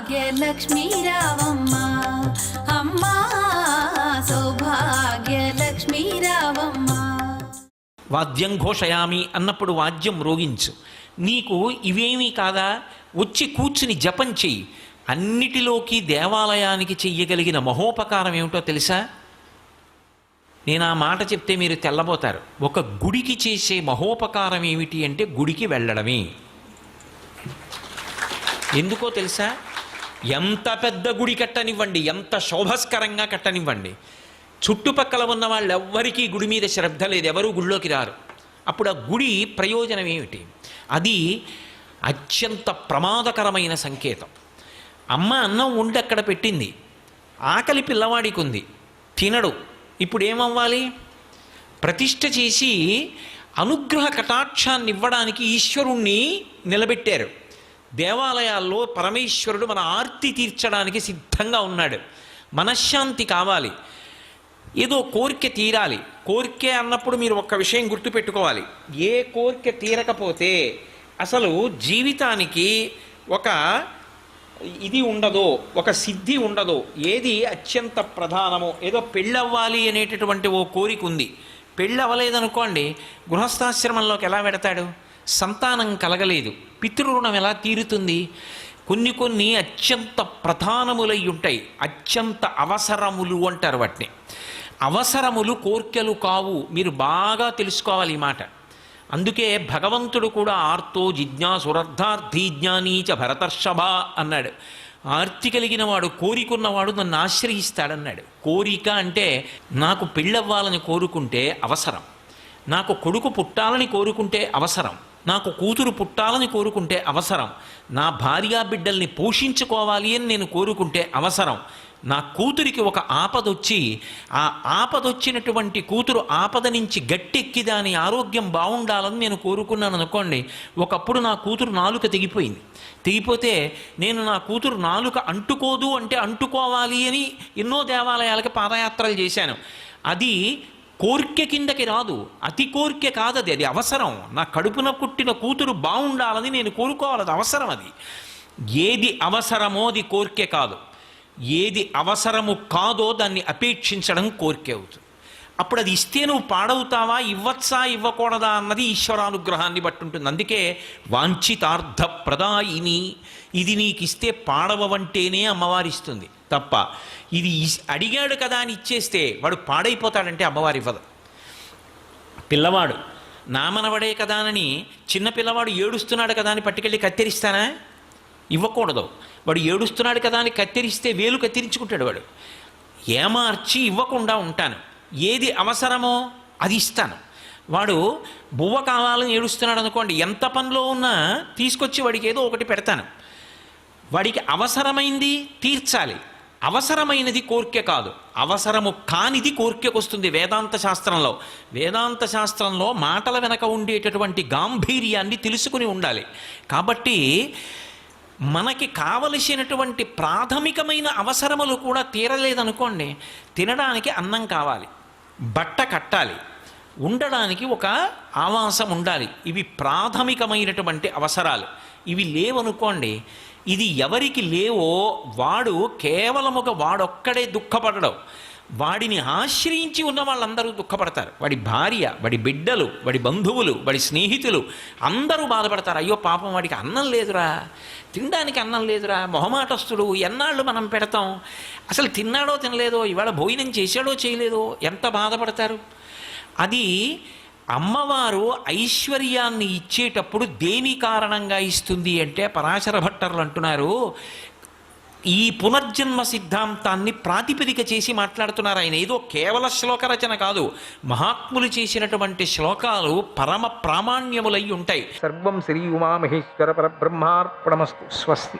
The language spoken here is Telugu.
సౌభాగ్యలక్ష్మీ రావమ్మ అమ్మా, సౌభాగ్యలక్ష్మీ రావమ్మ. వాద్యం ఘోషయామి అన్నప్పుడు వాద్యం మ్రోగించు. నీకు ఇవేమీ కాదా, వచ్చి కూర్చుని జపం చెయ్యి. అన్నిటిలోకి దేవాలయానికి చెయ్యగలిగిన మహోపకారం ఏమిటో తెలుసా? నేను ఆ మాట చెప్తే మీరు తెల్లబోతారు. ఒక గుడికి చేసే మహోపకారం ఏమిటి అంటే గుడికి వెళ్ళడమే. ఎందుకో తెలుసా? ఎంత పెద్ద గుడి కట్టనివ్వండి, ఎంత శోభస్కరంగా కట్టనివ్వండి, చుట్టుపక్కల ఉన్న వాళ్ళు ఎవ్వరికీ గుడి మీద శ్రద్ధ లేదు, ఎవరూ గుడిలోకి రారు. అప్పుడు ఆ గుడి ప్రయోజనం ఏమిటి? అది అత్యంత ప్రమాదకరమైన సంకేతం. అమ్మ అన్నం వండి అక్కడ పెట్టింది, ఆకలి పిల్లవాడికి ఉంది, తినడు. ఇప్పుడు ఏమవ్వాలి? ప్రతిష్ఠ చేసి అనుగ్రహ కటాక్షాన్ని ఇవ్వడానికి ఈశ్వరుణ్ణి నిలబెట్టారు. దేవాలయాల్లో పరమేశ్వరుడు మన ఆర్తి తీర్చడానికి సిద్ధంగా ఉన్నాడు. మనశ్శాంతి కావాలి, ఏదో కోరిక తీరాలి. కోరిక అన్నప్పుడు మీరు ఒక్క విషయం గుర్తుపెట్టుకోవాలి. ఏ కోరిక తీరకపోతే అసలు జీవితానికి ఒక ఇది ఉండదో, ఒక సిద్ధి ఉండదో. ఏది అత్యంత ప్రధానమో, ఏదో పెళ్ళవ్వాలి అనేటటువంటి ఓ కోరిక ఉంది, పెళ్ళి అవ్వలేదనుకోండి, గృహస్థాశ్రమంలోకి ఎలా పెడతాడు? సంతానం కలగలేదు, పితృరుణం ఎలా తీరుతుంది? కొన్ని అత్యంత ప్రధానములై ఉంటాయి, అత్యంత అవసరములు అంటారు వాటిని. అవసరములు కోర్కెలు కావు, మీరు బాగా తెలుసుకోవాలి ఈ మాట. అందుకే భగవంతుడు కూడా ఆర్తో జిజ్ఞాసురర్థార్థీ జ్ఞానీచ భరతర్షభ అన్నాడు. ఆర్తి కలిగిన వాడు, కోరికున్నవాడు నన్ను ఆశ్రయిస్తాడన్నాడు. కోరిక అంటే నాకు పెళ్ళవ్వాలని కోరుకుంటే అవసరం, నాకు కొడుకు పుట్టాలని కోరుకుంటే అవసరం, నాకు కూతురు పుట్టాలని కోరుకుంటే అవసరం, నా భార్యా బిడ్డల్ని పోషించుకోవాలి అని నేను కోరుకుంటే అవసరం, నా కూతురికి ఒక ఆపదొచ్చి ఆ ఆపదొచ్చినటువంటి కూతురు ఆపద నుంచి గట్టెక్కి దాని ఆరోగ్యం బాగుండాలని నేను కోరుకున్నాను అనుకోండి. ఒకప్పుడు నా కూతురు నాలుక తెగిపోయింది, తెగిపోతే నేను నా కూతురు నాలుక అంటుకోదు అంటే అంటుకోవాలి అని ఎన్నో దేవాలయాలకి పాదయాత్రలు చేశాను. అది కోర్కె కిందకి రాదు, అతి కోర్కె కాదది, అది అవసరం. నా కడుపున పుట్టిన కూతురు బాగుండాలని నేను కోరుకోవాలి, అది అవసరం. అది ఏది అవసరమో అది కోర్కె కాదు, ఏది అవసరము కాదో దాన్ని అపేక్షించడం కోరిక అవుతుంది. అప్పుడు అది ఇస్తే నువ్వు పాడవుతావా, ఇవ్వచ్చా ఇవ్వకూడదా అన్నది ఈశ్వరానుగ్రహాన్ని బట్టి ఉంటుంది. అందుకే వాంఛితార్థ ప్రదాయిని, ఇది నీకు ఇస్తే పాడవంటేనే అమ్మవారిస్తుంది తప్ప ఇది అడిగాడు కదా అని ఇచ్చేస్తే వాడు పాడైపోతాడంటే అమ్మవారి ఇవ్వదు. పిల్లవాడు నామనవడే కదా అని, చిన్న పిల్లవాడు ఏడుస్తున్నాడు కదా అని పట్టుకెళ్ళి కత్తిరిస్తానా? ఇవ్వకూడదు. వాడు ఏడుస్తున్నాడు కదా అని కత్తిరిస్తే వేలు కత్తిరించుకుంటాడు వాడు. ఏమార్చి ఇవ్వకుండా ఉంటాను, ఏది అవసరమో అది ఇస్తాను. వాడు బువ్వ కావాలని ఏడుస్తున్నాడు అనుకోండి, ఎంత పనిలో ఉన్నా తీసుకొచ్చి వాడికి ఏదో ఒకటి పెడతాను. వాడికి అవసరమైంది తీర్చాలి, అవసరమైనది కోర్కె కాదు, అవసరము కానిది కోర్కెకు వస్తుంది. వేదాంత శాస్త్రంలో మాటల వెనక ఉండేటటువంటి గాంభీర్యాన్ని తెలుసుకుని ఉండాలి. కాబట్టి మనకి కావలసినటువంటి ప్రాథమికమైన అవసరములు కూడా తీరలేదనుకోండి, తినడానికి అన్నం కావాలి, బట్ట కట్టాలి, ఉండడానికి ఒక ఆవాసం ఉండాలి. ఇవి ప్రాథమికమైనటువంటి అవసరాలు. ఇవి లేవనుకోండి, ఇది ఎవరికి లేవో వాడు కేవలముగా వాడొక్కడే దుఃఖపడడం, వాడిని ఆశ్రయించి ఉన్న వాళ్ళందరూ దుఃఖపడతారు. వాడి భార్య, వాడి బిడ్డలు, వాడి బంధువులు, వాడి స్నేహితులు అందరూ బాధపడతారు. అయ్యో పాపం వాడికి అన్నం లేదురా, తినడానికి అన్నం లేదురా, మొహమాటస్తుడు, ఎన్నాళ్ళు మనం పెడతాం, అసలు తిన్నాడో తినలేదో, ఇవాళ భోజనం చేశాడో చేయలేదో, ఎంత బాధపడతారు. అది అమ్మవారు ఐశ్వర్యాన్ని ఇచ్చేటప్పుడు దేని కారణంగా ఇస్తుంది అంటే, పరాశర భట్టర్లు అంటున్నారు, ఈ పునర్జన్మ సిద్ధాంతాన్ని ప్రాతిపదిక చేసి మాట్లాడుతున్నారు ఆయన. ఏదో కేవల శ్లోక రచన కాదు, మహాత్ములు చేసినటువంటి శ్లోకాలు పరమ ప్రామాణ్యములై ఉంటాయి. సర్వం శ్రీ ఉమామహేశ్వర పరబ్రహ్మార్పణమస్తు. స్వస్తి.